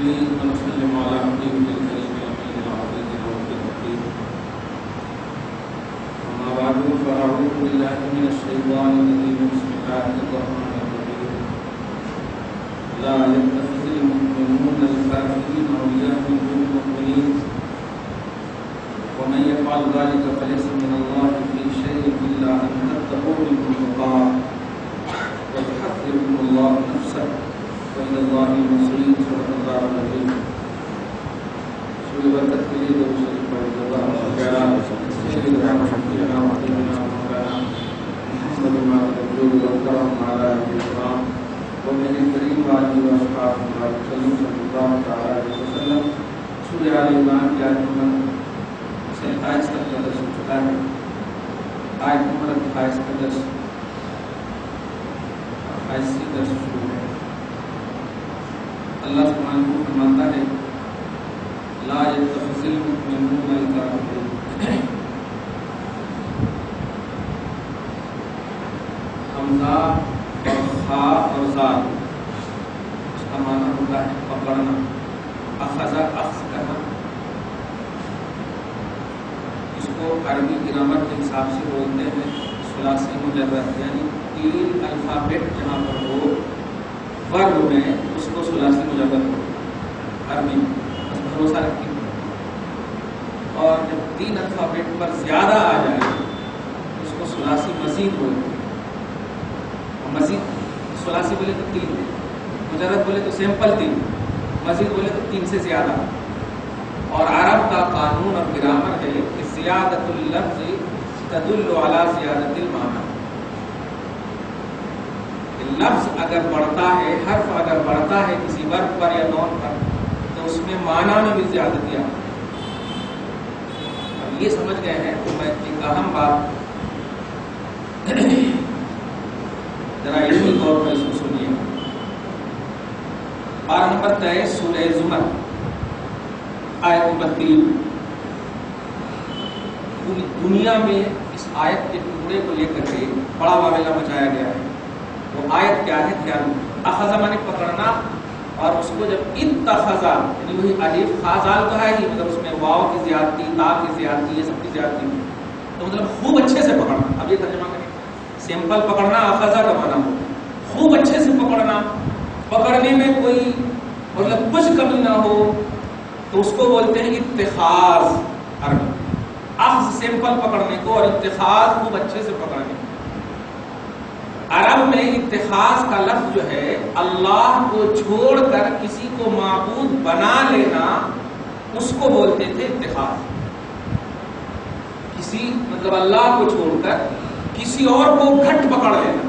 ونصلي ونسلم على حبيبه الكريم الأمين العزيز الرؤوف الرحيم. أما بعد فأعوذ بالله من الشيطان الرجيم. بسم الله الرحمن الرحيم. لا يتخذ المؤمنون الكافرين أولياء من دون المؤمنين ومن يفعل ذلك فليس من الله في شيء إلا أن تتقوا منهم تقاه ويحذركم الله نفسه وإلى الله المصير. صدق الله العظيم. سورة برکت کے لیے درود شریف پڑھ سیدنا محمد وعلى آله الكرام ومن الكريم وآله وأصحابه وسلم صلى الله عليه وسلم. سورہ آل عمران کی آیت نمبر 27 تک کا درس ہو چکا ہے. آیت نمبر 28 کا درس شروع ہے. اللہ سبحانہ و فرماتا ہے لا يتخذ المؤمنون الكافرين. حمزہ اور خا اور زال اس کا معنی ہوتا ہے پکڑنا. اخذ اخذ کرنا. اس کو عربی گرامر کے حساب سے بولتے ہیں ثلاثی مجرد، یعنی 3 الفابیٹ جہاں پر ہو ورب میں اس کو ثلاثی مجرد ہو عربی میں. بس بھروسہ رکھیں. اور جب 3 الفابیٹ پر زیادہ آ جائے اس کو ثلاثی مزید بولتے ہیں. مزید ثلاثی بولے تو 3، مجرد بولے تو سمپل 3، مزید بولے تو 3 سے زیادہ. اور عرب کا قانون اور گرامر ہے کہ زیادت اللفظ تدل علی زیادت المعنی. لفظ اگر بڑھتا ہے، حرف اگر بڑھتا ہے کسی ورب پر یا نون پر، تو اس میں معنی میں بھی زیادتی آتی ہے. اب یہ سمجھ گئے ہیں تو میں ایک اہم بات ذرا علمی طور پر اس کو سنیے. پارہ نمبر 23 سورہ زمر آیت نمبر 3. پوری دنیا میں اس آیت کے ٹکڑے کو لے کر کے بڑا معاملہ مچایا گیا ہے. وہ آیت کیا ہے؟ دھیان. اخذ مانے پکڑنا، اور اس کو جب اتخذ یعنی وہی الف خازال تو ہے ہی، مطلب اس میں واو کی زیادتی، تا کی زیادتی، یہ سب کی زیادتی، تو مطلب خوب اچھے سے پکڑنا. اب یہ ترجمہ کریں. سمپل پکڑنا اخذ کا معنی ہو خوب اچھے سے پکڑنا، پکڑنے میں کوئی مطلب کچھ کمی نہ ہو، تو اس کو بولتے ہیں اتخاذ. عربی اخذ سمپل پکڑنے کو، اور اتخاذ خوب اچھے سے پکڑنے کو. عرب میں اتخاذ کا لفظ جو ہے اللہ کو چھوڑ کر کسی کو معبود بنا لینا، اس کو بولتے تھے اتخاذ. کسی مطلب اللہ کو چھوڑ کر کسی اور کو گھٹ پکڑ لینا،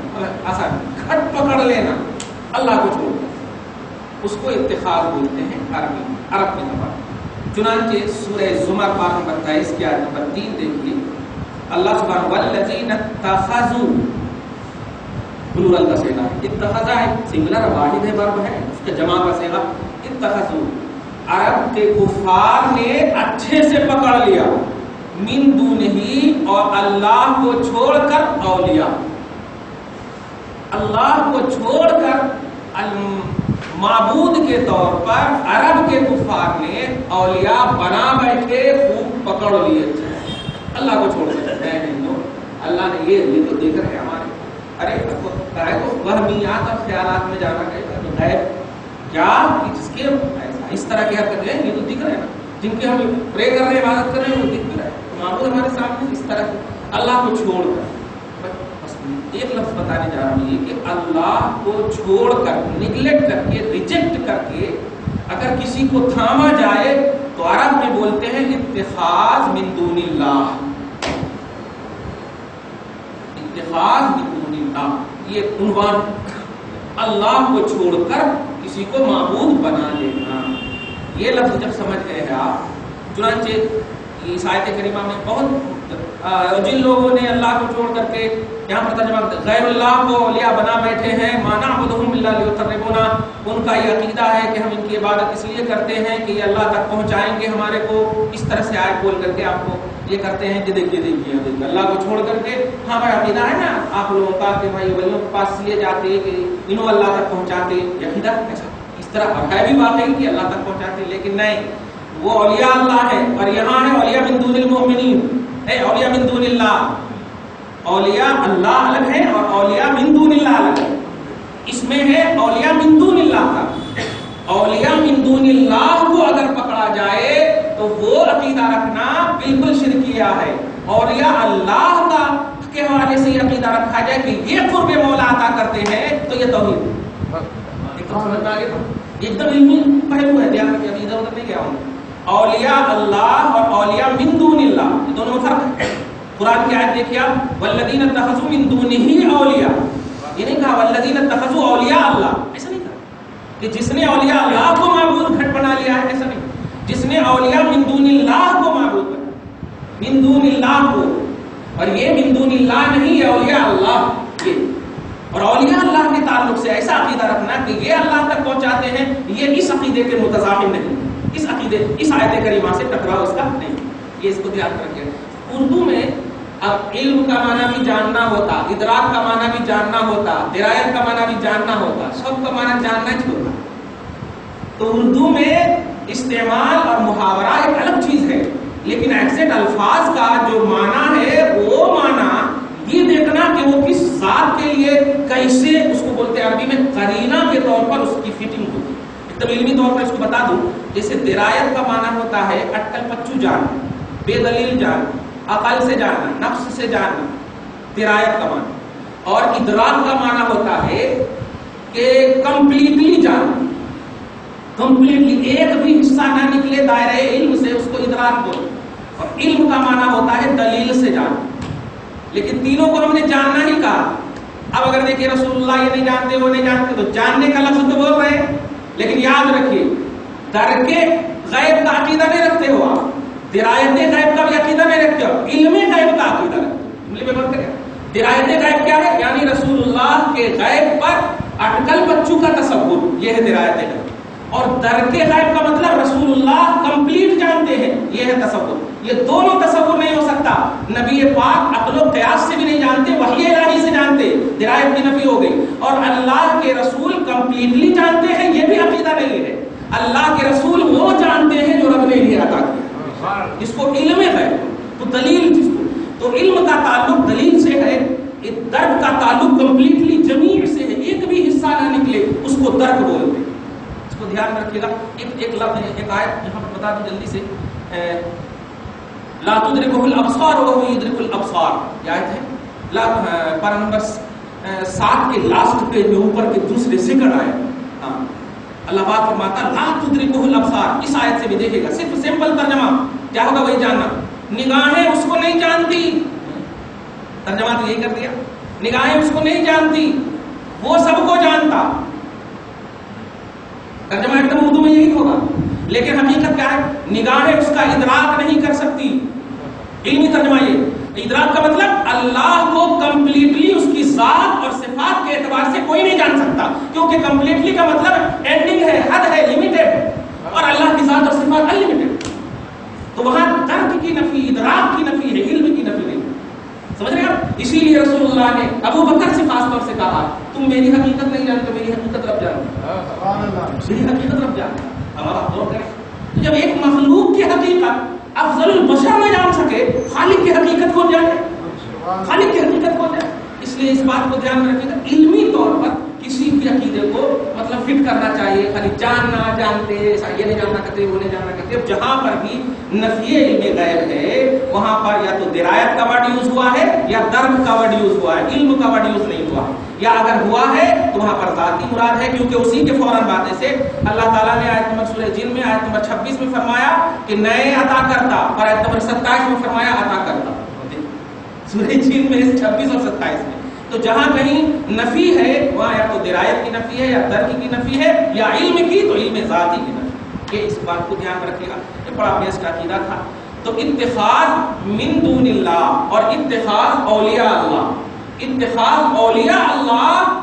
ایسا گھٹ پکڑ لینا اللہ کو چھوڑ کر، اس کو اتخاذ بولتے ہیں عربی عرب کی زبان. چنانچہ سورہ زمر پارہ نمبر 23 کی آیت نمبر 3 دیکھیے. اللہ سبحانہ والذین اتخذوا، پلورل کا صیغہ اتخذ ہے، سنگولر واحد ہے، ورب ہے، اس کا جمع کا صیغہ اتخذوا. عرب کے کفار نے اچھے سے پکڑ لیا من دونہ، اور اللہ کو چھوڑ کر اولیاء. اللہ کو چھوڑ کر معبود کے طور پر عرب کے کفار نے اولیاء بنا بیٹھے، خوب پکڑ لیے. اللہ کو چھوڑ کر اللہ نے یہ تو دیکھ رہے ہیں ہمارے، ارے تو وہمیات اور خیالات میں جانا گئے تو غیب کیا جس کے اس طرح کی حرکت ہے، یہ تو دکھ رہے ہیں نا. جن کے ہم پرے کر رہے ہیں، عبادت کر رہے ہیں، وہ دکھ رہا ہے. معبود ہمارے سامنے اس طرح اللہ کو چھوڑ کر. ایک لفظ بتانے جا رہا ہوں یہ کہ اللہ کو چھوڑ کر، نگلیکٹ کر کے، ریجیکٹ کر کے اگر کسی کو تھاما جائے تو عرب میں بولتے ہیں اتخاذ من دون اللہ. اتخاذ من دون اللہ یہ عنوان، اللہ کو چھوڑ کر کسی کو معبود بنا لینا. یہ لفظ جب سمجھ گئے ہیں آپ، چنانچہ اس آیت کریمہ میں بہت جن لوگوں نے اللہ کو چھوڑ کر کے یہاں پر ترجمہ غیر اللہ کو اولیاء بنا بیٹھے ہیں، ما نعبدہم الا لیقربونا، ان کا یہ عقیدہ ہے کہ ہم ان کی عبادت اس لیے کرتے ہیں کہ یہ اللہ تک پہنچائیں گے ہمارے کو. اس طرح سے آیت بول کر کے آپ کو یہ کرتے ہیں کہ دیکھیے اللہ کو چھوڑ کر کے. ہاں بھائی عقیدہ ہے نا آپ لوگوں کا کہ بھائی ولیوں کے پاس لیے جاتے کہ انہوں اللہ تک پہنچاتے، یہ عقیدہ ایسا اس طرح ہے بھی واقعی کہ اللہ تک پہنچاتے ہیں، لیکن نہیں، وہ اولیاء اللہ ہے، اور یہاں ہے اولیاء من دون المؤمنین، اولیاء من دون اللہ، اولیاء اللہ الگ ہے اور اولیاء من دون اللہ الگ ہے۔ اس میں ہے اولیاء من دون اللہ کا، اولیاء من دون اللہ کو اگر پکڑا جائے تو وہ عقیدہ رکھنا بالکل شرکیہ ہے۔ اولیاء اللہ کا کے حوالے سے یہ عقیدہ رکھا جائے کہ یہ قرب مولا عطا کرتے ہیں تو یہ توحید ہے۔ ایک تو سمجھ میں آ گیا، ایک دم علمی پہلو ہے، دھیان رکھیے، ابھی ادھر ادھر نہیں گیا ہوں۔ اولیاء اللہ اور اولیاء من دون اللہ، یہ دونوں میں فرق ہے۔ قرآن کی آیت دیکھیے آپ، والذین اتخذوا من دونہ اولیاء، یہ نہیں کہا والذین اتخذوا اولیاء اللہ، ایسا نہیں کہا کہ جس نے اولیاء اللہ کو معبود گھٹ بنا لیا ہے، ایسا نہیں، جس نے اولیاء من دون اللہ کو معبود بنا، من دون اللہ کو، اور یہ من دون اللہ نہیں، یہ اولیاء اللہ، یہ اور اولیاء اللہ کے تعلق سے ایسا عقیدہ رکھنا کہ یہ اللہ تک پہنچاتے ہیں، یہ اس عقیدے کے متضامن نہیں، اس عقیدے اس آیت کریمہ سے ٹکراؤ اس کا نہیں، یہ اس کو دھیان رکھیے۔ اردو میں اب علم کا معنی بھی جاننا ہوتا، ادراک کا معنی بھی جاننا ہوتا، درایت کا معنی بھی جاننا ہوتا، سب کا معنی جاننا ہی ہوتا۔ تو اردو میں استعمال اور محاورہ ایک الگ چیز ہے، لیکن ایگزیکٹ الفاظ کا جو معنی ہے وہ معنی یہ دیکھنا کہ وہ کس ذات کے لیے کیسے، اس کو بولتے ہیں عربی میں قرینہ کے طور پر اس کی فٹنگ ہوتی ہے۔ ایک دم علمی طور پر اس کو بتا دوں، جیسے درایت کا معنی ہوتا ہے اٹکل پچو جاننا، بے دلیل جاننا، عقل سے جاننا، نفس سے جاننا، درایت کا معنی۔ اور ادراک کا معنی ہوتا ہے کہ کمپلیٹلی جاننا، کمپلیٹلی ایک بھی حصہ نہ نکلے دائرہ علم سے، اس کو ادراک بولتے۔ اور علم کا معنی ہوتا ہے دلیل سے جاننا، لیکن تینوں کو ہم نے جاننا ہی کہا۔ اب اگر دیکھیے رسول اللہ یہ نہیں جانتے وہ نہیں جانتے، تو جاننے کا لفظ تو بول رہے ہیں، لیکن یاد رکھیے درک غیب کا عقیدہ نہیں رکھتے ہو آپ، درایت غیب کا بھی عقیدہ نہیں رکھتے ہو، علم غیب کا عقیدہ رکھتے ہو۔ درایت غیب کیا ہے؟ یعنی رسول اللہ کے غیب پر اٹکل بچوں کا تصور، یہ ہے درایت غیب۔ اور درک غیب کا مطلب رسول اللہ کمپلیٹ جانتے ہیں، یہ ہے تصور۔ یہ دونوں تصور نہیں ہو سکتا، نبی پاک عقل و قیاس سے بھی نہیں جانتے، وحی الہی سے جانتے، درایت کی نفی ہو گئی۔ اور اللہ کے رسول کمپلیٹلی جانتے ہیں، یہ بھی عقیدہ نہیں ہے۔ اللہ کے رسول وہ جانتے ہیں جو رب نے انہیں عطا کیا، جس کو علم ہے، تو دلیل جس کو، تو علم کا تعلق دلیل سے ہے، درک کا تعلق کمپلیٹلی جمیع سے ہے، ایک بھی حصہ نہ نکلے اس کو درک بولتے ہیں۔ اس کو دھیان میں رکھیے گا۔ ایک لفظ ایک آیت یہاں پر بتا دوں جلدی سے، لا تدرکہ الابصار وہو یدرک الابصار، یہ آیت ہے پارہ نمبر 7 کے لاسٹ پیج میں اوپر کے دوسرے سیکنڈ آیت، اللہ پاک فرماتا لا تدرکہ الابصار۔ اس آیت سے بھی دیکھے گا، صرف سمپل ترجمہ کیا ہوگا وہی جاننا، نگاہیں اس کو نہیں جانتی، ترجمہ تو یہی کر دیا، نگاہیں اس کو نہیں جانتی، وہ سب کو جانتا۔ ترجمہ ایک دم اردو میں یہی ہوگا، لیکن حقیقت کیا ہے؟ نگاہیں اس کا ادراک نہیں کر سکتی۔ علمی ترجمہ یہ، ادراک کا مطلب اللہ کو کمپلیٹلی اس کی ذات اور صفات کے اعتبار سے کوئی نہیں جان سکتا، کیونکہ کمپلیٹلی کا مطلب اینڈنگ ہے، حد ہے، لمیٹڈ ہے، اور اللہ کی ذات اور صفات انلمیٹڈ۔ تو وہاں درک کی نفی، ادراک کی نفی ہے، علم کی نفی نہیں۔ سمجھ رہے ہیں آپ؟ اسی لیے رسول اللہ نے ابو بکر سے خاص طور سے کہا تم میری حقیقت نہیں جانتے، میری حقیقت رب جانتے، میری حقیقت رب جانتے۔ ہمارا غور کریں، جب ایک مخلوق کی حقیقت افضل البشر نہ جان سکے، خالق کی حقیقت کون جانے؟ خالق کی حقیقت کون جانے؟ اس لیے اس بات کو دھیان میں رکھیے گا، علمی طور پر کسی بھی عقیدے کو مطلب فٹ کرنا چاہیے، خالی جاننا جانتے یہ نہیں جاننا کرتے وہ نہیں جاننا کرتے۔ جہاں پر بھی نفی علم غیب ہے وہاں پر یا تو درایت کا ورڈ یوز ہوا ہے یا درک کا ورڈ یوز ہوا ہے، علم کا ورڈ یوز نہیں ہوا، یا اگر ہوا ہے تو وہاں پر ذاتی مراد ہے، کیونکہ اسی کے فوراً بعد سے اللہ تعالیٰ نے آیت نمبر سورہ جن میں آیت نمبر 26 میں فرمایا کہ نئے عطا کرتا، اور آیت نمبر 27 میں فرمایا عطا کرتا، سورہ جن میں 26 اور 27 میں۔ تو جہاں کہیں نفی ہے وہاں یا تو درایت کی نفی ہے یا درک کی نفی ہے، یا علم کی تو علم ذاتی کی نفی۔ یہ اس بات کو دھیان میں رکھیے گا، یہ بڑا بیسٹ عقیدہ تھا۔ تو اتخاذ من دون اللہ اور اتخاذ اولیاء اللہ، اتخاذ اولیاء اللہ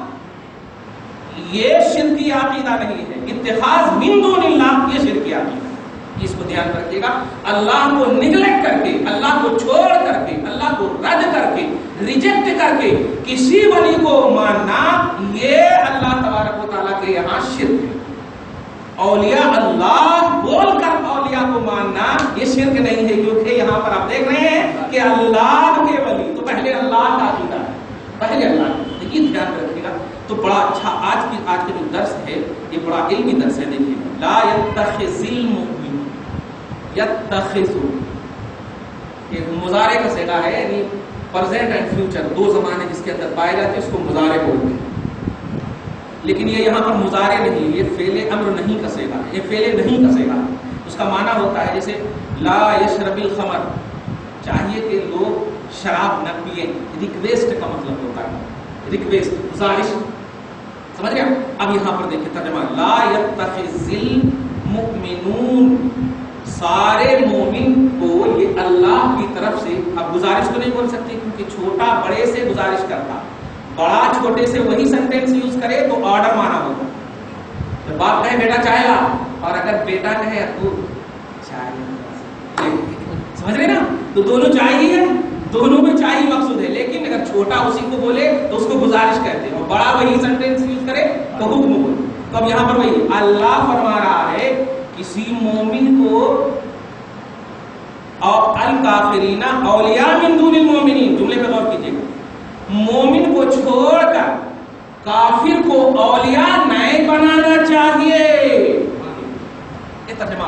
یہ شرکی عقیدہ نہیں ہے، اتخاذ من دون اللہ یہ شرکی عقیدہ ہے۔ اس کو دھیان رکھیے گا، اللہ کو نیگلیکٹ کر کے، اللہ کو چھوڑ کر کے، اللہ کو رد کر کے، ریجیکٹ کر کے کسی ولی کو ماننا، یہ اللہ تبارک و تعالیٰ کے یہاں شرک ہے۔ اولیاء اللہ بول کر اولیاء کو ماننا یہ شرک نہیں ہے، کیونکہ یہاں پر آپ دیکھ رہے ہیں کہ اللہ کے ولی تو پہلے اللہ کا عقیدہ ہے، پہلے اللہ، یہ دھیان رکھیے گا۔ تو بڑا اچھا آج کے جو درس ہے یہ بڑا علمی درس ہے۔ دیکھیے لا يتخذ المؤمن، یتخذ یہ مضارع کا صیغہ ہے، یعنی پریزنٹ اینڈ فیوچر دو زمانے جس کے اندر پائے جاتے ہیں اس کو مضارع بولتے ہیں، لیکن یہ یہاں پر مضارع نہیں، یہ فعل امر نہیں کا صیغہ ہے، یہ فعل نہیں کا صیغہ ہے۔ اس کا معنی ہوتا ہے جیسے لا یشرب الخمر، چاہیے کہ لوگ شراب نہ پیئیں، ریکویسٹ کا مطلب ہوتا ہے، ریکویسٹ، گزارش، سمجھ رہے ہیں؟ اب یہاں پر دیکھیں ترجمہ، لا یتخذ المؤمنون، سارے مومن کو یہ اللہ کی طرف سے، اب گزارش تو نہیں بول سکتے کیونکہ چھوٹا بڑے سے گزارش کرتا، بڑا چھوٹے سے وہی سینٹینس یوز کرے تو آرڈر مانا ہوگا۔ جب باپ کہے بیٹا چائے لا، اور اگر بیٹا کہے ابو چائے، سمجھ رہے نا؟ تو دونوں چائے ہی ہے، دونوں میں چائے ہی مقصود ہے، لیکن اگر چھوٹا اسی کو بولے تو اس کو گزارش کہتے ہیں، اور بڑا وہی سینٹینس یوز کرے تو حکم بولے۔ تو اب یہاں پر وہی اللہ فرما رہا ہے کسی مومن کو الکافرین اولیاء من دون المؤمنین، جملے پہ غور کیجیے گا، مومن کو چھوڑ کر کافر کو اولیاء نہیں بنانا چاہیے، یہ ترجمہ۔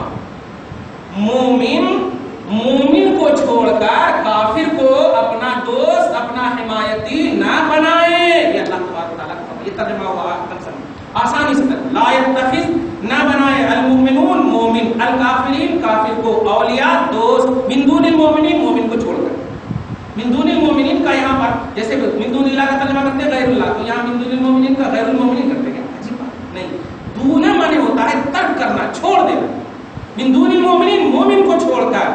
مومن کو چھوڑ کر کافر کو اپنا دوست، اپنا حمایتی نہ بنائے، یہ اللہ تبارک و تعالیٰ کا یہ ترجمہ ہوا آسانی سے۔ لا یتخذ، نہ بنائے، المؤمنون مومن، الکافرین کافر کو، اولیاء دوست، من دون المؤمنین مومن کو چھوڑ کر۔ من دون المؤمنین کا یہاں پر جیسے من دون اللہ کا ترجمہ کرتے ہیں غیر اللہ، تو یہاں من دون المؤمنین کا غیر المؤمنین کرتے ہیں، عجیب بات نہیں۔ دون معنی ہوتا ہے ترک کرنا، چھوڑ دینا۔ من دون المؤمنین مومن کو چھوڑ کر،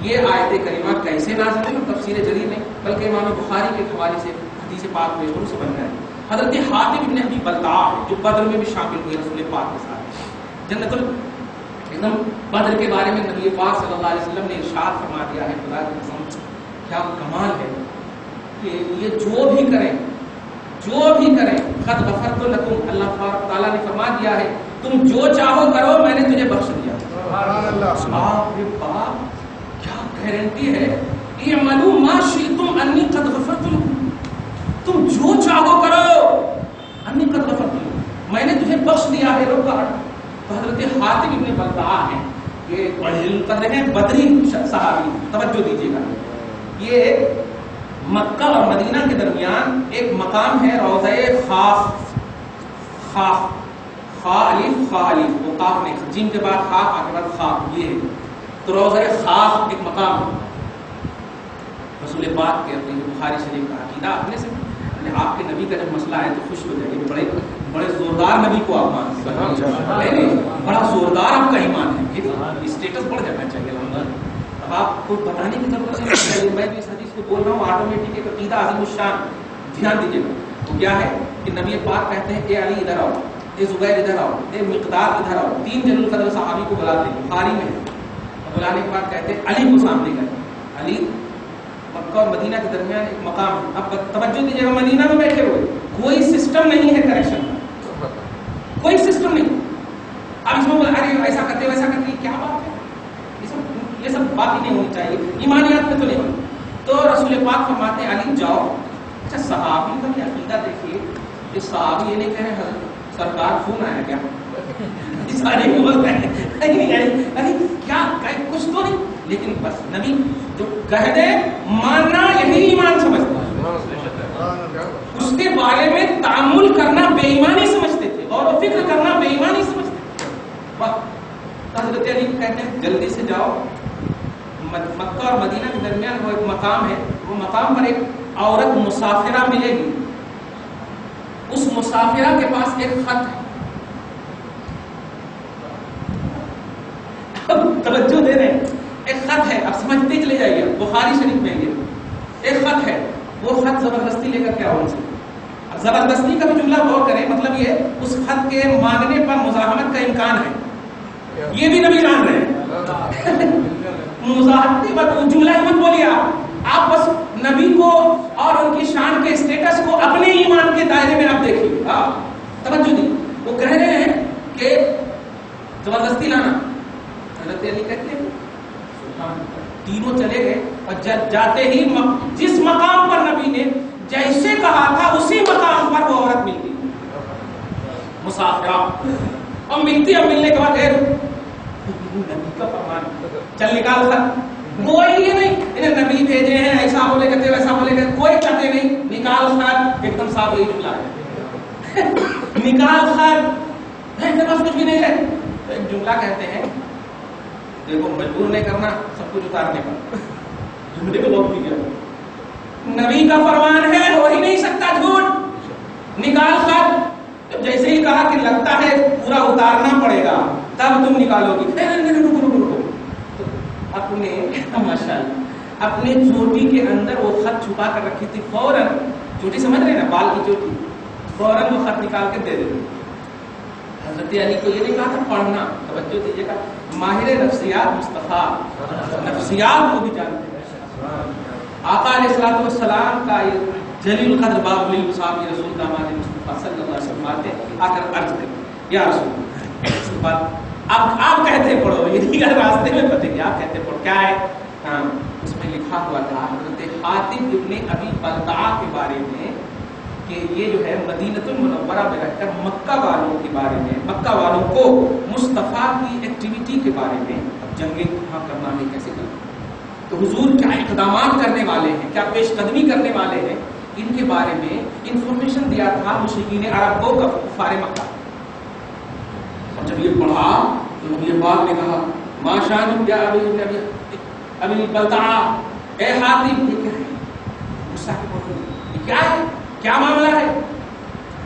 یہ آیت کریمہ کیسے نازل ہوئی؟ تفسیر جلیل نہیں بلکہ امام بخاری کے حوالے سے حدیث پاک پیش سے بن رہا ہے۔ حضرت حاتم ابن ابی بلتع جو بدر میں بھی شامل ہوئے رسول پاک کے ساتھ، جنت ایک دم بدر کے بارے میں نبی پاک صلی اللہ علیہ وسلم نے ارشاد فرما دیا ہے، خدا کی قسم کیا کمال ہے کہ یہ جو بھی کریں قد غفرت لکم، اللہ تبارک تعالیٰ نے فرما دیا ہے تم جو چاہو کرو میں نے تجھے بخش دیا۔ سبحان اللہ، باپ رے باپ، کیا گارنٹی ہے، اعملوا ما شئتم انی قد غفرت لکم، تم جو چاہو کرو، انی قد غفرت لکم، میں نے تجھے بخش دیا ہے۔ روکا تو حضرت حاتم ابن بلتع ہیں، یہ بڑے قدر ہیں، بدری صحابی، توجہ دیجیے گا۔ یہ مکہ اور مدینہ کے درمیان ایک مقام ہے روضہ خاف، خا الف وہ قاف نہیں، جیم کے بعد خا، آگے بعد خاف، یہ ہے تو روضہ خاف ایک مقام ہے۔ رسول پاک کے اپنے بخاری شریف کا عقیدہ اپنے سے، آپ کے نبی کا جب مسئلہ ہے تو خوش ہو جائے، بڑے زوردار نبی کو آپ مانتے ہیں، بڑا زوردار آپ کا ایمان ہے، اسٹیٹس بڑھ جانا چاہیے الحمدللہ۔ اب آپ کو بتانے کی ضرورت نہیں، میں اس حدیث کو بول رہا ہوں، آٹومیٹک ایک عقیدہ عظیم الشان، دھیان دیجیے گا۔ تو کیا ہے کہ نبی پاک کہتے ہیں اے علی ادھر آؤ، اے زبیر ادھر آؤ، اے مقداد ادھر آؤ، تین جلیل القدر صحابی کو بلاتے ہیں، بخاری میں ہے، بلانے کے بعد کہتے ہیں علی کو سامنے کریں۔ علی مکہ اور مدینہ کے درمیان ایک مقام ہے، اب توجہ دیجیے گا، مدینہ میں بیٹھے ہوئے، کوئی سسٹم نہیں ہے کریکشن کا، کوئی سسٹم نہیں۔ اب اس میں بولا ارے ایسا کرتے ویسا کرتے، کیا بات ہے، یہ سب بات ہی نہیں ہونی چاہیے، ایمانیات میں تو نہیں ہونی۔ تو رسول پاک فرماتے ہیں علی جاؤ۔ اچھا صحابی کا بھی عقیدہ دیکھیے، یہ صحابی یہ نہیں کہہ رہے سرکار فون آیا کیا، سارے ارے کیا کچھ تو نہیں، لیکن بس نبی جو کہہ دے ماننا یہی ایمان سمجھتا ہے، اس کے بارے میں تعامل کرنا بے ایمانی سمجھتے تھے، اور فکر کرنا بے ایمانی سمجھتے تھے۔ حضرت علی کہتے ہیں جلدی سے جاؤ، مکہ اور مدینہ کے درمیان وہ ایک مقام ہے، وہ مقام پر ایک عورت مسافرہ ملے گی، اس مسافرہ کے پاس ایک خط ہے، توجہ دے رہے ہیں، ایک خط ہے، اب سمجھتے چلے جائیے، بخاری شریف میں یہ ایک خط ہے، وہ خط زبردستی لے کر کیا ہو سکتا، اب زبردستی کا بھی جملہ غور کریں، مطلب یہ اس خط کے مانگنے پر مزاحمت کا امکان ہے، یہ بھی نبی جان رہے ہیں، مزاحمتی بات جملہ ہی مت بولیے آپ بس نبی کو اور ان کی شان کے اسٹیٹس کو اپنے ایمان کے دائرے میں آپ دیکھیے، توجہ دی، وہ کہہ رہے ہیں کہ تینوں چلے گئے اور جاتے ہی جس مقام پر نبی نے جیسے کہا تھا اسی مقام پر وہ عورت مل گئی مسافرہ، اور ملتی اور ملنے کے بعد نبی کا فرمان چل نکال خط، کوئی یہ نہیں انہیں نبی بھیجے ہیں ایسا بولے کہتے ویسا بولے کہتے، کوئی کہتے نہیں، نکال خط، ایک دم صاف یہی جملہ ہے نکال خط، میرے پاس کچھ بھی نہیں ہے، تو ایک جملہ کہتے ہیں، دیکھو مجبور نہیں کرنا سب کچھ اتارنے کا، جملے کو لوگ بھی کیا نبی کا فرمان ہے، ہو ہی نہیں سکتا جھوٹ، نکال خط، جیسے ہی کہا کہ لگتا ہے پورا اتارنا پڑے گا تب تم نکالو گی، اپنے ماشاءاللہ اپنے چوٹی کے اندر وہ خط چھپا کر رکھی تھی، فوراً چوٹی سمجھ رہے نا بال کی چوٹی، فوراً وہ خط نکال کے دے دے۔ حضرت علی کو یہ نہیں کہا تھا پڑھنا، توجہ دیجیے گا، ماہر نفسیات مصطفیٰ نفسیات کو بھی جانتے ہیں، آقا علیہ الصلوۃ والسلام کا یہ جلیل القدر باب الوصاب رسول داماد مصطفیٰ صلی اللہ علیہ وسلم آتے آ کر عرض کرتے یا رسول اللہ، اس کے بعد آپ کہتے پڑھو، یہ دیگر راستے میں پتہ نہیں، آپ کہتے پڑھو کیا ہے، اس میں لکھا ہوا تھا حضرت حاتم ابن ابی بلتعہ کے بارے میں کہ یہ جو ہے مدینہ المنورہ میں رہ کر مکہ والوں کے بارے میں، مکہ والوں کو مصطفیٰ کی ایکٹیویٹی کے بارے میں، جنگیں کہاں کرنا ہے کیسے کرنا، تو حضور کیا اقدامات کرنے والے ہیں، کیا پیش قدمی کرنے والے ہیں، ان کے بارے میں انفارمیشن دیا تھا مشرکین عرب کو کفار مکہ۔ اور جب یہ پڑھا تو نبی پاک نے کہا ما شان یا ابی بلتعہ، اے حاتم یہ کیا ہے، غصہ کے پڑھو یہ کیا ہے، کیا معاملہ ہے،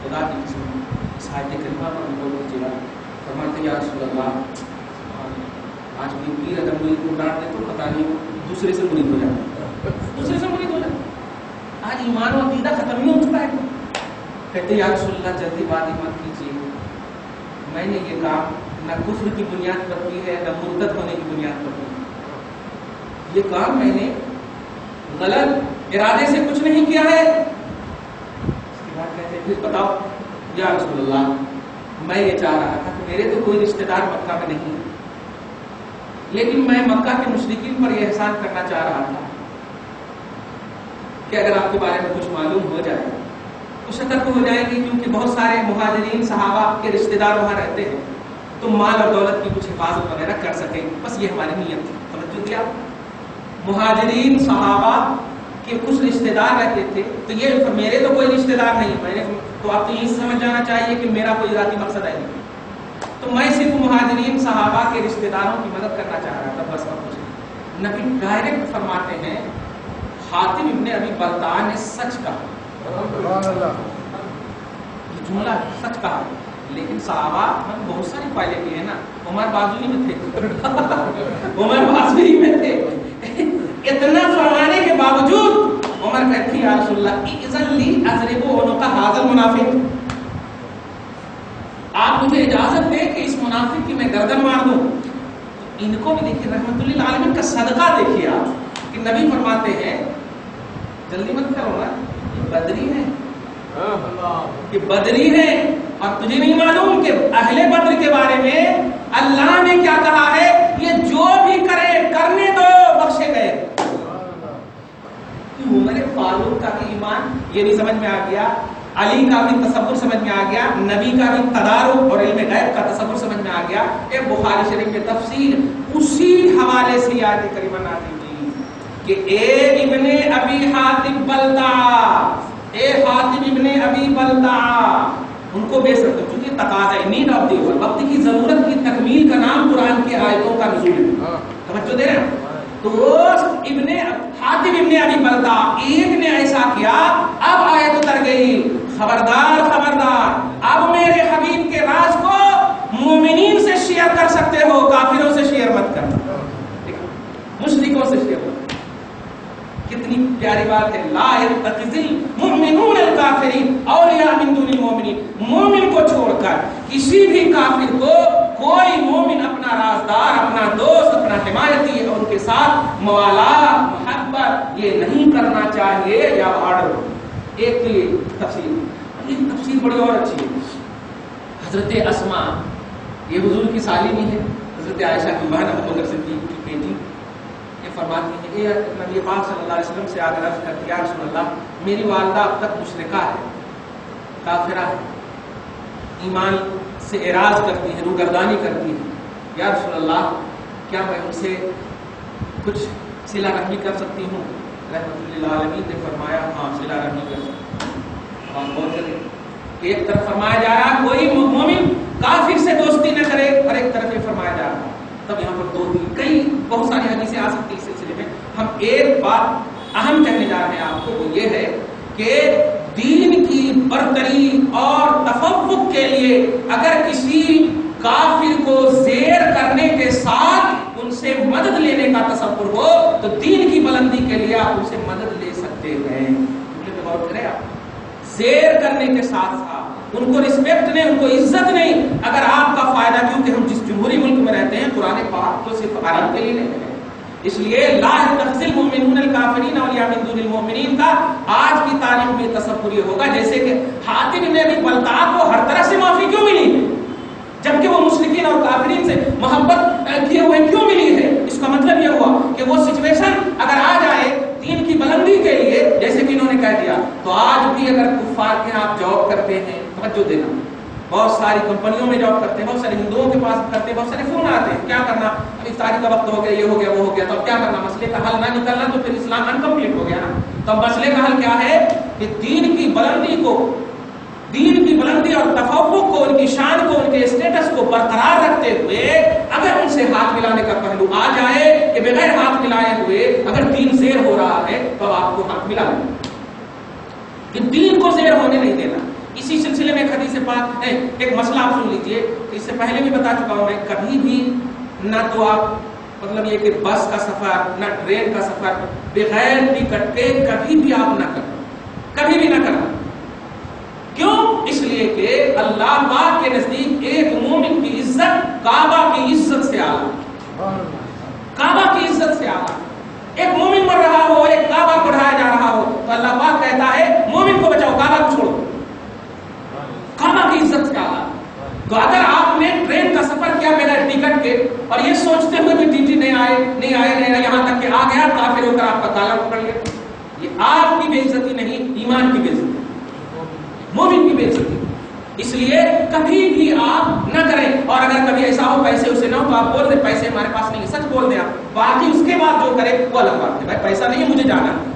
خدا کی قسم اس آیت کریمہ پر ہم لوگ چلا فرماتے یا رسول اللہ، آج بھی پیر اگر مرید کو ڈانٹ دے تو پتہ نہیں دوسرے سے مرید ہو جاتا، دوسرے سے مرید ہو جاتا، آج ایمان و عقیدہ ختم ہی ہو چکا ہے۔ کہتے یا رسول اللہ جلدی بازی مت کیجیے، میں نے یہ کام نہ کفر کی بنیاد پر کی ہے نہ مرتد ہونے کی بنیاد پر کی ہے، یہ کام میں نے غلط ارادے سے کچھ نہیں کیا ہے۔ اس کے بعد کہتے پھر بتاؤ یا رسول اللہ، میں یہ چاہ رہا تھا کہ میرے تو کوئی رشتہ دار مکہ میں نہیں ہے، لیکن میں مکہ کے مشرکین پر یہ احسان کرنا چاہ رہا تھا کہ اگر آپ کے بارے میں کچھ معلوم ہو جائے تو سترک ہو جائیں گے، کیونکہ بہت سارے مہاجرین صحابہ کے رشتہ دار وہاں رہتے ہیں، تو مال اور دولت کی کچھ حفاظت وغیرہ کر سکیں، بس یہ ہماری نیت تھی۔ توجہ دیا، مہاجرین صحابہ کے کچھ رشتہ دار رہتے تھے، تو یہ میرے تو کوئی رشتہ دار نہیں، میں نے تو آپ کو یہ سمجھ جانا چاہیے کہ میرا کوئی ذاتی مقصد ہے نہیں، تو میں صرف مہاجرین صحابہ کے رشتہ داروں کی مدد کرنا چاہ رہا تھا، بس اور کچھ نہیں۔ نبی ڈائریکٹ فرماتے ہیں حاتم ابن ابی بلتعہ نے سچ کہا، یہ جملہ سچ کہا، لیکن صحابہ ہم بہت ساری فائلیں کی ہیں نا، عمر بازوی میں تھے عمر بازوی میں تھے، اتنا فرمانے کے باوجود عمر کہتی یا رسول اللہ اذن لی اضرب عنق ھذا المنافق، آپ مجھے اجازت دیں کہ اس منافق کی میں گردن مار دوں۔ ان کو بھی دیکھیے رحمت للعالمین کا صدقہ دیکھیے آپ کہ نبی فرماتے ہیں جلدی مت کرو نا، بدری ہے کہ بدری ہے، اور تجھے نہیں معلوم کہ اہل بدر کے بارے میں اللہ نے کیا کہا ہے، یہ جو بھی کرے کرنے دو بخشے گئے۔ عمر فاروق کا بھی ایمان یہ نہیں سمجھ میں آ گیا، علی کا بھی تصور سمجھ میں آ گیا، نبی کا بھی تدارک اور علم غیب کا تصور سمجھ میں آ گیا، ایک بخاری شریف میں تفسیر اسی حوالے سے یہ آیت کریمہ نازل ہوئی کہ اے ابن ابی حاتم بلتعہ، اے حاتم ابن ابی بلتعہ، ان کو بے سکتے کیونکہ تقاضا نیڈ آف دی وقت کی ضرورت کی تکمیل کا نام قرآن کی آیتوں کا نزول ہے، توجہ دے رہے ہیں۔ تو ابن حاتم ابن ابی بلتعہ ایک نے ایسا کیا، اب آیت اتر گئی خبردار خبردار، اب میرے حبیب کے راز کو مومنین سے شیئر کر سکتے ہو، کافروں سے شیئر مت کرنا، مشرکوں سے شیئر مت کرنا۔ کتنی پیاری بات ہے، لا يتخذ المؤمنون الکافرین اولیاء من دون المؤمنین، مومن کو چھوڑ کر کسی بھی کافر کو کوئی مومن اپنا رازدار، اپنا دوست، اپنا حمایتی اور ان کے ساتھ موالات محبت یہ نہیں کرنا چاہیے یا آرڈر۔ ایک تو یہ تفسیر، یہ تفسیر بڑی اور اچھی ہے۔ حضرت اسماء یہ حضور کی سالمی ہے، حضرت عائشہ کی بہن ابو بکر صدیق کی بیٹی، یہ فرماتی ہیں اے نبی پاک صلی اللہ علیہ وسلم سے آگے عرض کرتی یا رسول اللہ میری والدہ اب تک مشرکہ ہے، کافرہ ہے، ایمان سے اعراض کرتی ہے، روگردانی کرتی ہے، یا رسول اللہ کیا میں ان سے کچھ صلہ رحمی کر سکتی ہوں؟ رحمۃ للعالمین نے فرمایا ہاں صلہ رحمی کر سکتی ہوں۔ آپ غور کریں کہ ایک طرف فرمایا جا رہا ہے کوئی مومن کافر سے دوستی نہ کرے، اور ایک طرف یہ فرمایا جا رہا ہے، تب یہاں پر کئی بہت ساری حدیثیں آ سکتی اس سلسلے میں۔ ہم ایک بات اہم کہنے جا رہے ہیں آپ کو، وہ یہ ہے کہ دین کی برتری اور تفوق کے لیے اگر کسی کافر کو زیر کرنے کے ساتھ ان سے مدد لینے کا تصور ہو تو دین کی بلندی کے لیے آپ ان سے مدد لے سکتے ہیں۔ غور کریں آپ، زیر کرنے کے ساتھ ساتھ ان کو رسپیکٹ نہیں، ان کو عزت نہیں، اگر آپ کا فائدہ، کیونکہ ہم جس جمہوری ملک میں رہتے ہیں قرآن پاک تو صرف عرب کے لیے نہیں ہے، اس لیے لا يتخذ المؤمنون الكافرین اولیاء من دون المؤمنین کا آج کی تاریخ میں تصور یہ ہوگا جیسے کہ حاتم بن ابی بلتع کو ہر طرح سے معافی کیوں ملی ہے جبکہ وہ مشرکین اور کافرین سے محبت کیے ہوئے کیوں ملی ہے؟ اس کا مطلب یہ ہوا کہ وہ سچویشن اگر آ جائے دین کی بلندی کے لیے، جیسے کہ انہوں نے کہہ دیا، تو آج بھی اگر کفار کے آپ جاب کرتے ہیں، توجہ دینا، بہت ساری کمپنیوں میں جاب کرتے ہیں، بہت سارے ہندوؤں کے پاس کرتے ہیں، بہت سارے فون آتے ہیں، کیا کرنا، ابھی افطاری کا وقت ہو گیا، یہ ہو گیا، وہ ہو گیا، تو اب کیا کرنا، مسئلے کا حل نہ نکلنا تو پھر اسلام انکمپلیٹ ہو گیا نا۔ تو اب مسئلے کا حل کیا ہے کہ دین کی بلندی کو، دین کی بلندی اور تفوق کو، ان کی شان کو، ان کے اسٹیٹس کو برقرار رکھتے ہوئے اگر ان سے ہاتھ ملانے کا پہلو آ جائے کہ بغیر ہاتھ ملائے ہوئے اگر دین زیر ہو رہا ہے تو آپ کو ہاتھ ملا لیں، کہ دین کو زیر ہونے نہیں دینا۔ اسی سلسلے میں ایک حدیث پاک ایک مسئلہ آپ سن لیجئے، اس سے پہلے بھی بتا چکا ہوں میں، کبھی بھی نہ تو آپ مطلب یہ کہ بس کا سفر نہ ٹرین کا سفر بغیر ٹکٹ کے کبھی بھی آپ نہ کرنا، کبھی بھی نہ کرنا۔ کیوں؟ اس لیے کہ اللہ پاک کے نزدیک ایک مومن کی عزت کعبہ کی عزت سے اعلیٰ، کعبہ کی عزت سے اعلیٰ۔ ایک مومن مر رہا ہو اور ایک کعبہ کو ڈھایا جا رہا ہو تو اللہ پاک کہتا ہے مومن کو بچاؤ، کعبہ کو چھوڑو، کعبہ کی عزت سے اعلیٰ۔ تو اگر آپ نے ٹرین کا سفر کیا بغیر ٹکٹ کے اور یہ سوچتے ہوئے کہ ٹی ٹی نہیں آئے یہاں تک کہ آ گیا، کافر ہو کر آپ کا تالا پکڑ لیا، یہ آپ کی بے عزتی نہیں، ایمان کی بے عزتی، مومن کی بے عزتی۔ اس لیے کبھی بھی آپ نہ کریں، اور اگر کبھی ایسا ہو پیسے اسے نہ ہو تو آپ بول دیں پیسے ہمارے پاس نہیں، سچ بول دیں آپ، باقی اس کے بعد جو کرے وہ الگ بات ہے، بھائی پیسہ نہیں ہے مجھے جانا ہے،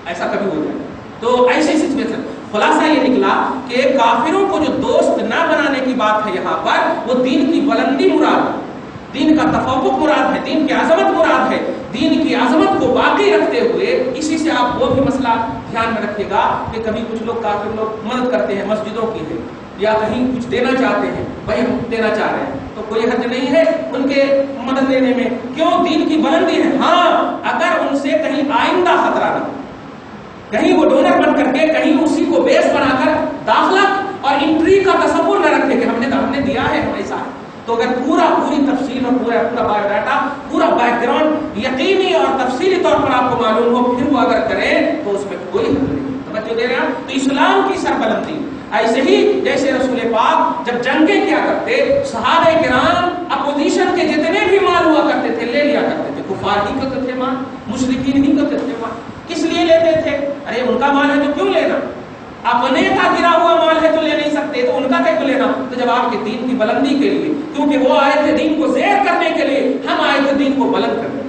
ایسا کبھی ہو جائے تو ایسی سچویشن۔ خلاصہ یہ نکلا کہ کافروں کو جو دوست نہ بنانے کی بات ہے یہاں پر، وہ دین کی بلندی مراد ہے، دین کا تفوق مراد ہے، دین کی عظمت مراد ہے، دین کی عظمت کو باقی رکھتے ہوئے اسی سے آپ وہ بھی مسئلہ دھیان میں رکھیے گا کہ کبھی کچھ لوگ کافر لوگ مدد کرتے ہیں، مسجدوں کی ہے یا کہیں کچھ دینا چاہتے ہیں، بھائی ہم دینا چاہ رہے ہیں تو کوئی حد نہیں ہے ان کے مدد لینے میں، کیوں؟ دین کی بلندی ہے۔ ہاں اگر ان سے کہیں آئندہ خطرہ نہ، کہیں وہ ڈونر بن کر کے کہیں اسی کو بیس بنا کر داخلہ اور انٹری کا تصور نہ رکھے کہ ہم نے دیا ہے، ہم ایسا ہے، تو اگر پوری تفصیل اور پورا بایو ڈاٹا، پورا بیک گراؤنڈ یقینی اور تفصیلی طور پر آپ کو معلوم ہو، پھر وہ اگر کریں تو اس میں کوئی حد نہیں۔ توجہ دے رہے ہیں تو اسلام کی سربلندی ایسے ہی جیسے رسول پاک جب جنگیں کیا کرتے، صحابہ کرام اپوزیشن کے جتنے بھی مال ہوا کرتے تھے لے لیا کرتے تھے، کفار ہی کرتے تھے مال، مشرکین ہی کرتے تھے مال، کس لیے لیتے تھے؟ ارے ان کا مال ہے تو کیوں لینا، اپنے کا گرا ہوا مال ہے تو لے نہیں سکتے تو ان کا کیوں لینا؟ تو جب آپ کے دین کی بلندی کے لیے، کیونکہ وہ آئے تھے دین کو زیر کرنے کے لیے، ہم آئے تھے دین کو بلند کرنے،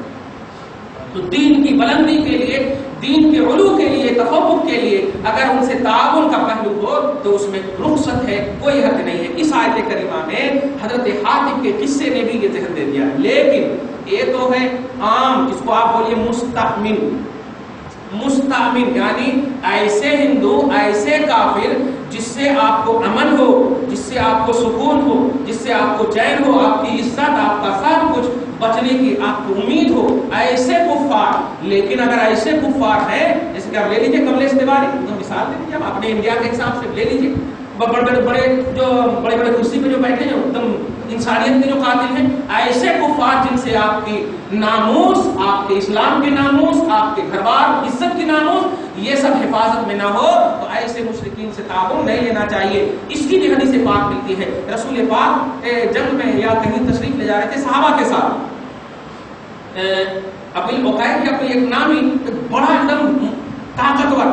تو دین کی بلندی کے لیے، دین کے علو کے لیے، تفوق کے لیے اگر ان سے تعاون کا پہلو ہو تو اس میں رخصت ہے، کوئی حد نہیں ہے۔ اس آیت کریمہ میں حضرت حاتم کے قصے نے بھی یہ ذہن دے دیا ہے، لیکن یہ تو ہے عام، جس کو آپ بولیے مستأمن، یعنی ایسے ہندو، ایسے کافر جس سے آپ کو امن ہو، جس سے آپ کو سکون ہو، جس سے آپ کو چین ہو، آپ کی عزت، آپ کا سب کچھ بچنے کی آپ کو امید ہو، ایسے کفار۔ لیکن اگر ایسے کفار ہیں جیسے کہ آپ لے لیجیے کملیش تیواری، مثال دے دیجیے، آپ اپنے انڈیا کے حساب سے لے لیجیے، بڑے کرسی پہ جو بیٹھے ہیں ایک دم انسانیت کے جو قاتل ہیں، ایسے کفار جن سے آپ کی ناموس، آپ کے اسلام کی ناموس، آپ کے گھر بار عزت کی ناموس یہ سب حفاظت میں نہ ہو تو ایسے مشرکین سے تعاون نہیں لینا چاہیے۔ اس کی بھی حدیث پاک ملتی ہے، رسول پاک جنگ میں یا کہیں تشریف لے جا رہے تھے صحابہ کے ساتھ، ابو العقیق کا کوئی ایک نامی بڑا ایک دم طاقتور،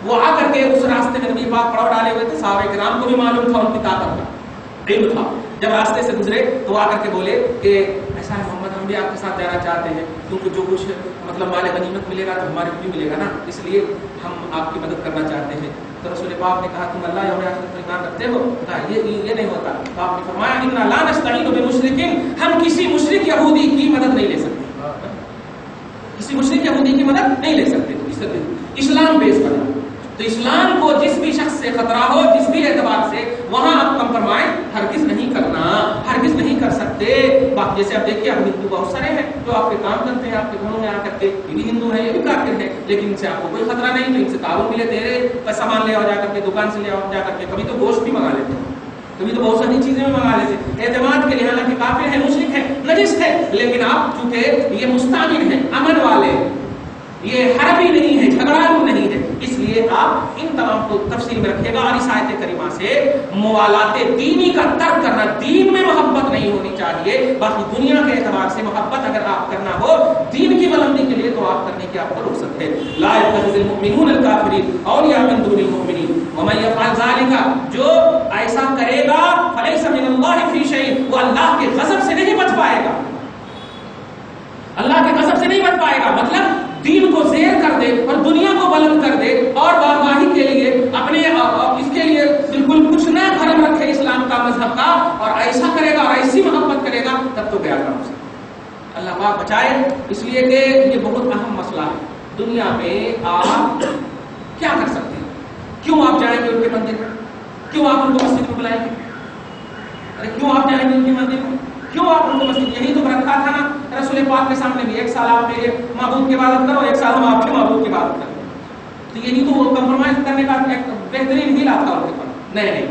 وہ آ کر کے اس راستے میں نبی پاک پڑاؤ ڈالے ہوئے تھے، صحابہ کرام کو بھی معلوم تھا ان کی طاقت کا علم تھا. جب راستے سے گزرے تو آ کر کے بولے کہ ایسا ہے محمد، ہم بھی آپ کے ساتھ جانا چاہتے ہیں، کیونکہ جو کچھ مطلب مال غنیمت ملے گا تو ہمارے کو بھی ملے گا نا، اس لیے ہم آپ کی مدد کرنا چاہتے ہیں. تو رسول پاک نے کہا تم اللہ یوم آخرت پر ایمان رکھتے ہو؟ یہ نہیں ہوتا. تو آپ نے فرمایا انا لا نستعین بمشرکین، ہم کسی مشرک یہودی کی مدد نہیں لے سکتے، کسی مشرک یہودی کی مدد نہیں لے سکتے. اسلام بیس بنا، تو اسلام کو جس بھی شخص سے خطرہ ہو، جس بھی اعتبار سے، وہاں آپ کمپرمائز ہرگز نہیں کرنا، ہرگز نہیں کر سکتے. باقی جیسے آپ دیکھیے، اب ہندو بہت سارے ہیں جو آپ کے کام کرتے ہیں، آپ کے گھروں میں آ کر کے، یہ بھی ہندو ہیں، یہ بھی کافر ہیں، لیکن ان سے آپ کو کوئی خطرہ نہیں. تو ان سے تعاون ملے، دے رہے سامان لے آؤ جا کر کے، دکان سے لے آؤ جا کر کے، کبھی تو گوشت بھی منگا لیتے ہیں، کبھی تو بہت ساری چیزیں بھی منگا لیتے اعتماد کے لیے. حالانکہ کافر ہے، مشرک ہے، نجس ہے، لیکن آپ چونکہ یہ مستعمل ہیں، امن والے، یہ حربی نہیں ہے، جھگڑالو نہیں ہے، اس لیے آپ ان تمام کو تفصیل میں رکھیے گا. اور اس آیت کریمہ سے موالات دینی کا ترک کرنا، دین میں محبت نہیں ہونی چاہیے، باقی دنیا کے اعتبار سے محبت اگر آپ کرنا ہو دین کی بلندی کے لیے تو آپ کرنے کی آپ کو رخصت ہے. لا يتخذ المؤمنون الكافرین اولیاء من دون المؤمنین ومن يفعل ذلك، جو ایسا کرے گا فلیس من اللہ فی شیء، وہ اللہ کے غضب سے نہیں بچ پائے گا، اللہ کے غضب سے نہیں بچ پائے گا. مطلب دین کو زیر کر دے اور دنیا کو بلند کر دے اور واہواہی کے لیے اپنے اس کے لیے بالکل کچھ نہ دھرم رکھے اسلام کا، مذہب کا، اور ایسا کرے گا اور ایسی محبت کرے گا، تب تو گیا کام سے. اللہ پاک بچائے. اس لیے کہ یہ بہت اہم مسئلہ ہے. دنیا میں آپ کیا کر سکتے ہیں؟ کیوں آپ جائیں گے ان کے مندر میں؟ کیوں آپ ان کو مسجد میں بلائیں گے؟ ارے کیوں آپ جائیں گے ان کے مندر میں؟ کیوں آپ ان کو مسجد؟ یہی تو رکھا تھا نا رسول پاک کے سامنے بھی، ایک سال آپ میرے معبود کی عبادت کرو، ایک سال ہم آپ کے معبود کی عبادت کریں. تو یہی تو کمپرومائز کرنے کا ایک بہترین ہیلا تھا ان کے پاس. نہیں،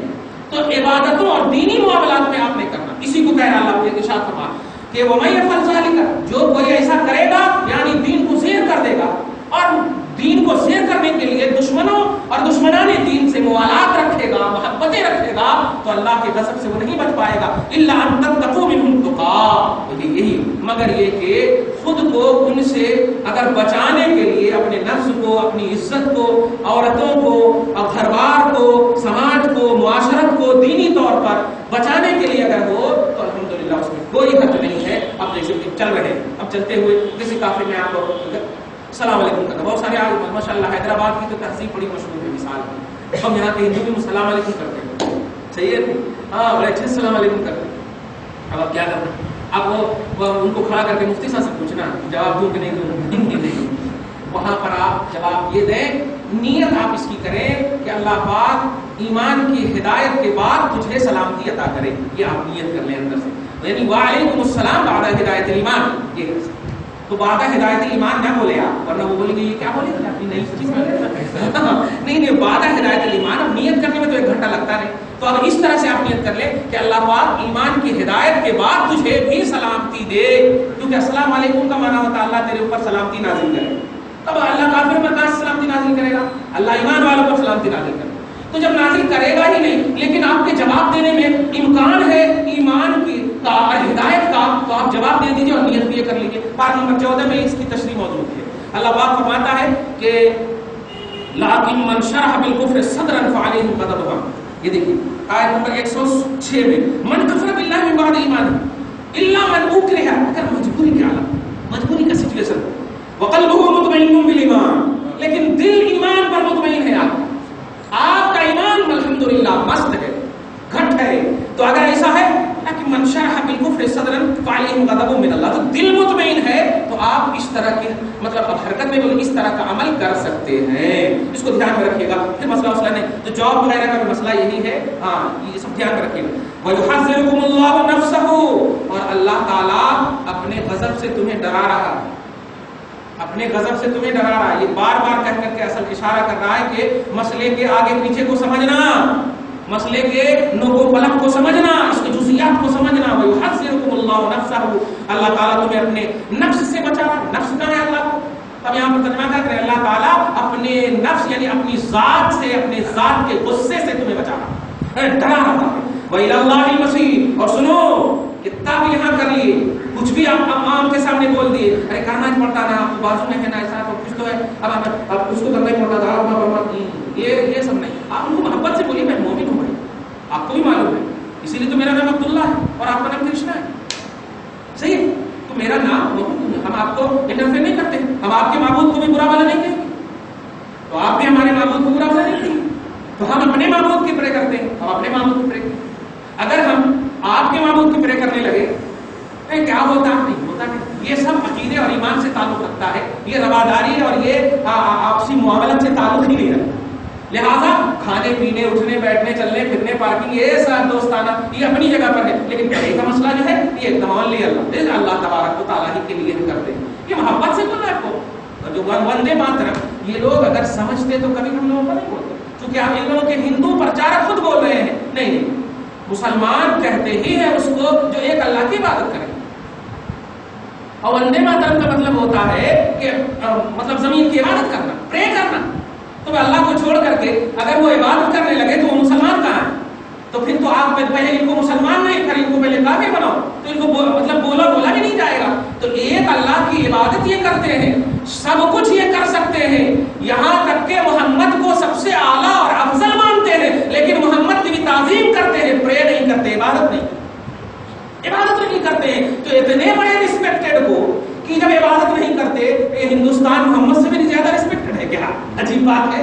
تو عبادتوں اور دینی معاملات میں آپ نہیں کرنا. اسی کو کہہ رہا اللہ نے ارشاد فرمایا کہ وَمَن يَفْعَلْ ذَلِكَ، جو کوئی ایسا کرے گا یعنی دین کو زیر کر دے گا، اور دین کو زیر کرنے کے لیے دشمنوں اور دشمنان دین سے موالات رکھے گا، محبتیں رکھے گا، تو اللہ کے غضب سے وہ نہیں بچ پائے گا. الا ان تتقوا منهم تقا، یہی مگر یہ کہ خود کو ان سے اگر بچانے کے لیے اپنے نفس کو، اپنی عزت کو، عورتوں کو، اور گھر بار کو، سماج کو، معاشرت کو دینی طور پر بچانے کے لیے اگر ہو تو الحمدللہ اس میں کوئی حرج نہیں ہے. اب جیسے چل رہے ہیں، اب چلتے ہوئے کسی کافر نے آپ کو السلام علیکم کرتا، بہت سارے آج ماشاء اللہ حیدرآباد کی تو تہذیب بڑی مشہور ہے، مثال ہے، ہم یہاں کے ہندو بھی السلام علیکم کرتے ہیں، صحیح ہے، ہاں بڑے اچھے السلام علیکم کرتے ہیں. اب آپ کیا کرنا، اب وہ ان کو کھڑا کر کے مفتی صاحب سے پوچھنا جواب دوں کہ نہیں دوں، ہندی نہیں. وہاں پر آپ جواب یہ دیں، نیت آپ اس کی کریں کہ اللہ پاک ایمان کی ہدایت کے بعد تجھے سلامتی عطا کرے، یہ آپ نیت کر لیں اندر سے، یعنی وعلیکم السلام بعد ہدایت الایمان. یہ تو بعد ہدایت ایمان نہ بولے آپ، ورنہ وہ بولیں گے یہ کیا بولے اپنی نئی چیز میں نہیں، بعد ہدایت ایمان. اب نیت کرنے میں تو 1 گھنٹہ لگتا نہیں، تو اب اس طرح سے آپ نیت کر لیں کہ اللہ پاک ایمان کی ہدایت کے بعد تجھے بھی سلامتی دے، کیونکہ السلام علیکم کا معنی ہوتا ہے اللہ تیرے اوپر سلامتی نازل کرے. تب اللہ کافر پر کہاں سے سلامتی نازل کرے گا؟ اللہ ایمان والوں پر سلامتی نازل کرے. تو جب نازل کرے گا ہی نہیں، لیکن آپ کے جواب دینے میں امکان ہے ایمان کی اور ہدایت کا، تو آپ جواب دے دیجیے اور نیت بھی کر لیجیے. پارٹ نمبر 14 میں اس کی تشریح موجود ہے. اللہ پاک فرماتا ہے کہ لیکن من شرح بالکفر صدرا فعلیہم غضب. یہ دیکھیے آیت نمبر 106 میں، من کفر باللہ من بعد ایمانہ الا من اکرہ، اگر مجبوری کی حالت، مجبوری کا سچویشن، وقلبہ مطمئن بالایمان، لیکن دل ایمان پر مطمئن ہے، آپ کا ایمان الحمدللہ مست ہے، گھٹ ہے، تو اگر ایسا ہے کہ من شرح بالکفر صدرا فعلیہم غضب من اللہ، تو دل مطمئن ہے، تو آپ اس طرح کی مطلب حرکت میں اس طرح کا عمل کر سکتے ہیں. اس کو دھیان میں رکھیے گا. پھر مسئلہ نہیں تو جاب وغیرہ کا بھی مسئلہ یہی ہے، ہاں یہ سب دھیان میں رکھیے گا. وَيُحَذِّرُكُمُ اللَّهُ نَفْسَهُ، اور اللہ تعالیٰ اپنے غضب سے تمہیں ڈرا رہا ہے، اپنے غضب سے تمہیں ڈرا رہا ہے. یہ بار بار کہہ کر کے اصل اشارہ کر رہا ہے کہ مسئلے کے آگے پیچھے کو سمجھنا، مسئلے کے نوک و پلک کو سمجھنا، اس کے جزئیات کو سمجھنا. وَيُحَذِّرُكُمُ اللَّهُ نَفْسَهُ، اللہ تعالیٰ تمہیں اپنے نفس سے بچا رہا ہے. نفس کا ہے اللہ کو. اب یہاں پر ترجمہ کیا کریں، اللہ تعالیٰ اپنے نفس یعنی اپنی ذات سے، اپنے ذات کے غصے سے تمہیں بچا رہا ہے، ڈرا رہا ہے. وَإِلَى اللَّهِ الْمَصِيرُ، اور سنو کتنا بھی یہاں کر لیے، کچھ بھی آپ عام کے سامنے بول دیے، ارے کہاں نہ پڑھتا نا، آپ بازو میں ہے نا، ایسا تو کچھ تو ہے، اب اس کو کرنا ہی پڑتا تھا، یہ سب نہیں. آپ ان کو محبت سے بولیے میں مومن ہوں بھائی، آپ کو بھی معلوم ہے، اسی لیے تو میرا نام عبداللہ ہے اور آپ کا نام کرشنا ہے. صحیح ہے، تو میرا نام ہم آپ کو انٹرفیئر نہیں کرتے، ہم آپ کے معبود کو بھی برا والا نہیں کہیں گے، تو آپ بھی ہمارے معبود کو برا والا نہیں کہیں گے. تو ہم اپنے معبود کی پرے کرتے ہیں، ہم اپنے معبود کی پرے کرتے ہیں. اگر ہم آپ کے معبود کی پرے کرنے لگے کیا ہوتا نہیں ہوتا نہیں. یہ سب عقیدے اور ایمان سے تعلق رکھتا ہے، یہ رواداری اور یہ آپسی معاملت سے تعلق ہی نہیں رکھتا. لہذا کھانے پینے اٹھنے بیٹھنے چلنے پھرنے پارکنگ یہ سب دوستانہ یہ اپنی جگہ پر ہے، لیکن پڑھائی کا مسئلہ جو ہے یہ ایک دمان لی اللہ تبارک و تعالیٰ ہی کے لیے ہم کرتے ہیں. یہ محبت سے بولنا ہے کو جو وندے ماترم یہ لوگ اگر سمجھتے تو کبھی ہم لوگوں کو نہیں بولتے، کیونکہ آپ ان لوگوں کے ہندو پرچارک خود بول رہے ہیں. نہیں، مسلمان کہتے ہی ہیں اس کو جو ایک اللہ کی عبادت کرے. اور وندے ماترم کا مطلب ہوتا ہے کہ مطلب زمین کی عبادت کرنا، پرے کرنا. تو اللہ کو چھوڑ کر کے اگر وہ عبادت کرنے لگے تو وہ مسلمان کہاں ہے؟ تو پھر تو آپ پہلے ان کو مسلمان نہیں کریں، ان کو پہلے کافر بناؤ، تو ان کو مطلب بولا بھی نہیں جائے گا. تو ایک اللہ کی عبادت یہ کرتے ہیں، سب کچھ یہ کر سکتے ہیں، یہاں تک کہ محمد کو سب سے اعلیٰ اور افضل مانتے ہیں، لیکن محمد کی بھی تعظیم کرتے ہیں، پرے نہیں کرتے، عبادت نہیں کرتے ہیں. تو اتنے بڑے رسپیکٹڈ کو کہ جب عبادت نہیں کرتے یہ ہندوستان محمد سے بھی زیادہ رسپیکٹڈ ہے، کیا عجیب بات ہے.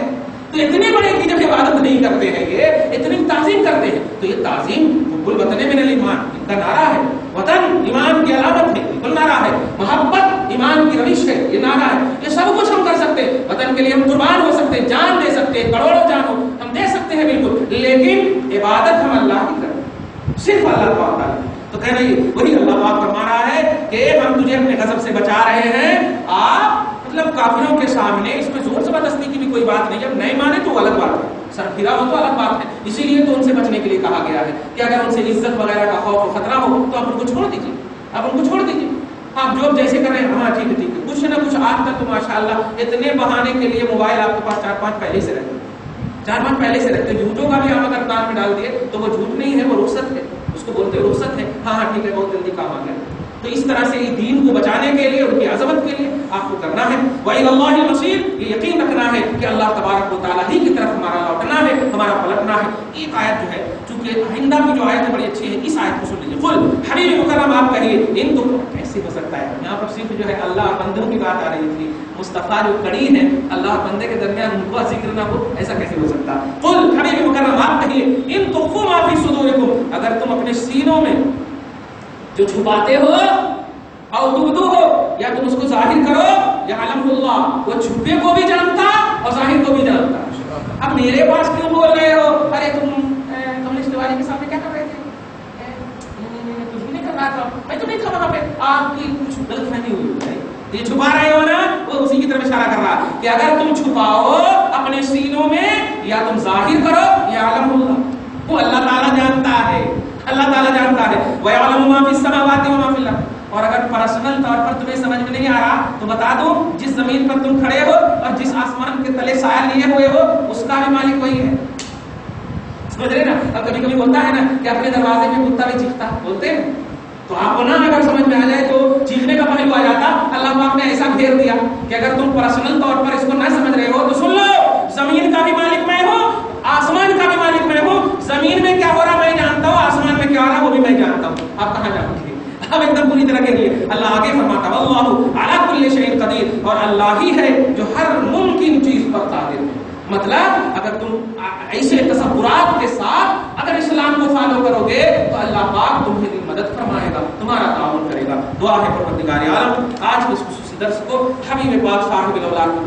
تو اتنے بڑے کہ جب عبادت نہیں کرتے ہیں یہ اتنی تعظیم کرتے ہیں. تو یہ تعظیم حب الوطن من الایمان ان کا نعرہ ہے، وطن ایمان کی علامت ہے، بالکل نعرہ ہے. محبت ایمان کی روش ہے، یہ نعرہ ہے. یہ سب کچھ ہم کر سکتے ہیں، وطن کے لیے ہم قربان ہو سکتے ہیں، جان دے سکتے ہیں، کروڑوں جانوں ہم دے سکتے ہیں بالکل، لیکن عبادت ہم اللہ کی کرتے ہیں، صرف اللہ تعالیٰ. تو کہہ رہی وہی اللہ پاک فرما رہا ہے کہ ہم تجھے اپنے غضب سے بچا رہے ہیں. آپ مطلب کافروں کے سامنے اس میں زور زبردستی کی بھی کوئی بات نہیں ہے. اب نہیں مانے تو الگ بات ہے، سر پھرا ہو تو الگ بات ہے. اسی لیے تو ان سے بچنے کے لیے کہا گیا ہے کہ اگر ان سے عزت وغیرہ کا خوف و خطرہ ہو تو آپ ان کو چھوڑ دیجیے، آپ جو جیسے کر رہے ہیں. ہاں ٹھیک ہے، کچھ نہ کچھ آج تک تو ماشاءاللہ اتنے بہانے کے لیے موبائل آپ کے پاس 4-5 پہلے سے رہتے. جھوٹوں کا بھی آپ اگر کان میں ڈال دیے تو وہ جھوٹ نہیں ہے، وہ رخصت ہے، اس کو بولتے ہیں رخصت ہے. ہاں ٹھیک ہے، بہت جلدی کام آ گیا. تو اس طرح سے دین کو بچانے کے لیے ان کی عظمت کے لیے آپ کو کرنا ہے. وَإِلَى اللَّهِ الْمَصِيرُ، یہ یقین رکھنا ہے کہ اللہ تبارک و تعالیٰ ہی کی طرف ہمارا لوٹنا ہے، ہمارا پلٹنا ہے. ایک آیت جو ہے چونکہ آئندہ کی جو آیت بڑی اچھی ہے، اس آیت کو سن لیجیے. قل حبیب مکرم آپ کہیے ان تو کیسے ہو سکتا ہے. یہاں پر صرف جو ہے اللہ بندوں کی بات آ رہی تھی، مصطفیٰ جو کڑی ہے اللہ بندے کے درمیان ان کو ذکر نہ ہو، ایسا کیسے ہو سکتا. قل حبیب مکرم آپ کہیے ان تخفوا ما فی صدورکم، اگر تم اپنے سینوں میں جو چھپاتے ہو اور تبدو ہو، یا تم اس کو ظاہر کرو، یعلم اللہ، وہ چھپے کو بھی جانتا اور ظاہر کو بھی جانتا. اب میرے پاس کیوں بول رہے ہو؟ ارے تم کمسٹ والے کے سامنے کیا کر رہے تھے؟ کچھ بھی نہیں کر رہا تھا، میں تو نہیں تھا وہاں پہ. آپ کی کچھ غلط فہمی ہوئی ہے، یہ چھپا رہے ہو نا، وہ اسی کی طرف اشارہ کر رہا کہ اگر تم چھپاؤ اپنے سینوں میں یا تم ظاہر کرو، یعلم اللہ، وہ اللہ تعالیٰ جانتا ہے، اللہ تعالیٰ جانتا ہے. وَيَعْلَمُ مَا فِي السَّمَاوَاتِ وَمَا فِي الْأَرْضِ، اور اگر پرسنل طور پر تمہیں سمجھ میں نہیں آ رہا تو بتا دوں، جس زمین پر تم کھڑے ہو اور جس آسمان کے تلے سایہ لیے ہوئے ہو اس کا بھی مالک وہی ہے. سمجھ رہے نا. اب کبھی کبھی ہوتا ہے نا کہ اپنے دروازے میں کتا بھی چیختا، بولتے ہیں تو آپ کو نہ اگر سمجھ میں آ جائے تو چیخنے کا پہلو آ جاتا. اللہ پاک نے ایسا گھیر دیا کہ اگر تم پرسنل طور پر اس کو نہ سمجھ رہے ہو تو سن لو، زمین کا بھی مالک میں ہوں، آسمان کا بھی مالک میں ہوں. زمین میں کیا ہو رہا میں جانتا ہوں، آسمان میں کیا ہو رہا وہ بھی میں جانتا ہوں. آپ کہاں جاؤ گے؟ اب ایک دم پوری طرح کے لیے اللہ آگے فرماتا ہے واللہ علی کل شیء قدیر، اور اللہ ہی ہے جو ہر ممکن چیز پر قادر ہے. مطلب اگر تم ایسے تصورات کے ساتھ اگر اسلام کو فالو کرو گے تو اللہ پاک تمہیں مدد فرمائے گا، تمہارا تعاون کرے گا. دعا ہے پروردگار عالم آج کے اس خصوصی درس کو حبیب پاک صاحب الاولاد